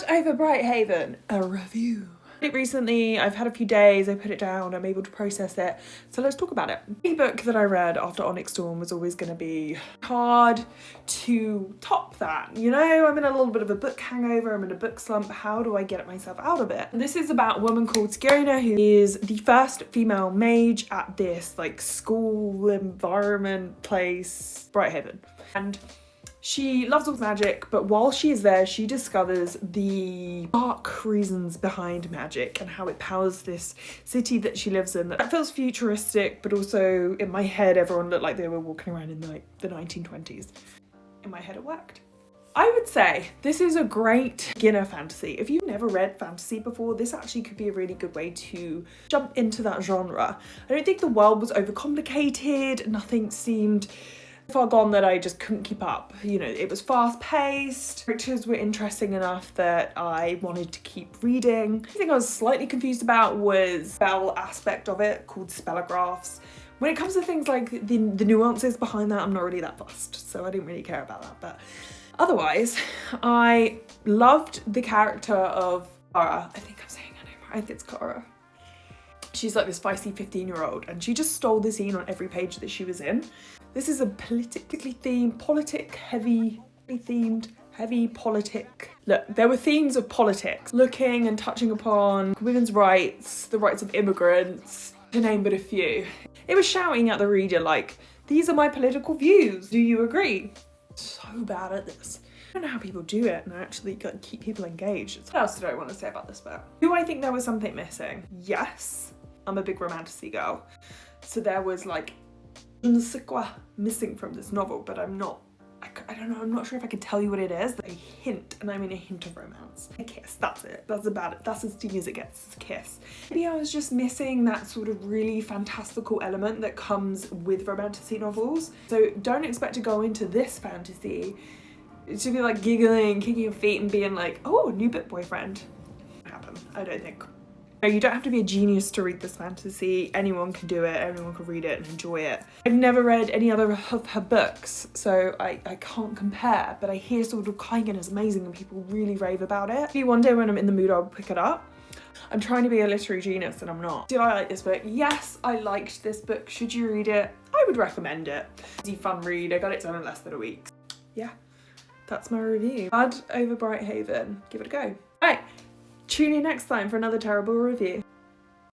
Blood Over Brighthaven, a review. Recently, I've had a few days, I put it down, I'm able to process it, so let's talk about it. The book that I read after Onyx Storm was always going to be hard to top that, you know? I'm in a little bit of a book hangover, I'm in a book slump, how do I get myself out of it? This is about a woman called Skiona, who is the first female mage at this like school environment place, Brighthaven. And she loves all magic, but while she is there, she discovers the dark reasons behind magic and how it powers this city that she lives in. That feels futuristic, but also in my head, everyone looked like they were walking around in like the 1920s. In my head, it worked. I would say this is a great beginner fantasy. If you've never read fantasy before, this actually could be a really good way to jump into that genre. I don't think the world was overcomplicated, nothing seemed far gone that I just couldn't keep up. You know, it was fast paced, characters were interesting enough that I wanted to keep reading. The thing I was slightly confused about was the spell aspect of it, called spellographs. When it comes to things like the nuances behind that, I'm not really that fussed, so I didn't really care about that. But otherwise, I loved the character of Kara. I think I'm saying her name right. I think it's Kara. She's like this feisty 15-year-old, and she just stole the scene on every page that she was in. This is a politically themed, heavy politic. Look, there were themes of politics, looking and touching upon women's rights, the rights of immigrants, to name but a few. It was shouting at the reader like, these are my political views, do you agree? So bad at this. I don't know how people do it and actually keep people engaged. What else did I want to say about this book? Do I think there was something missing? Yes. I'm a big romantasy girl. So there was like je ne sais quoi missing from this novel, but I don't know, I'm not sure if I can tell you what it is. A hint, and I mean a hint of romance. A kiss, that's it. That's about it. That's as steamy as it gets, it's a kiss. Maybe I was just missing that sort of really fantastical element that comes with romantasy novels. So don't expect to go into this fantasy to be like giggling, kicking your feet and being like, oh, new bit boyfriend. Happen, I don't think. No, you don't have to be a genius to read this fantasy. Anyone can do it, everyone can read it and enjoy it. I've never read any other of her books, so I can't compare, but I hear Sword of Kaigen is amazing and people really rave about it. Maybe one day when I'm in the mood, I'll pick it up. I'm trying to be a literary genius and I'm not. Did I like this book? Yes, I liked this book. Should you read it? I would recommend it. Easy, fun read. I got it done in less than a week. Yeah, that's my review. Blood Over Brighthaven. Give it a go. All right. Tune in next time for another terrible review.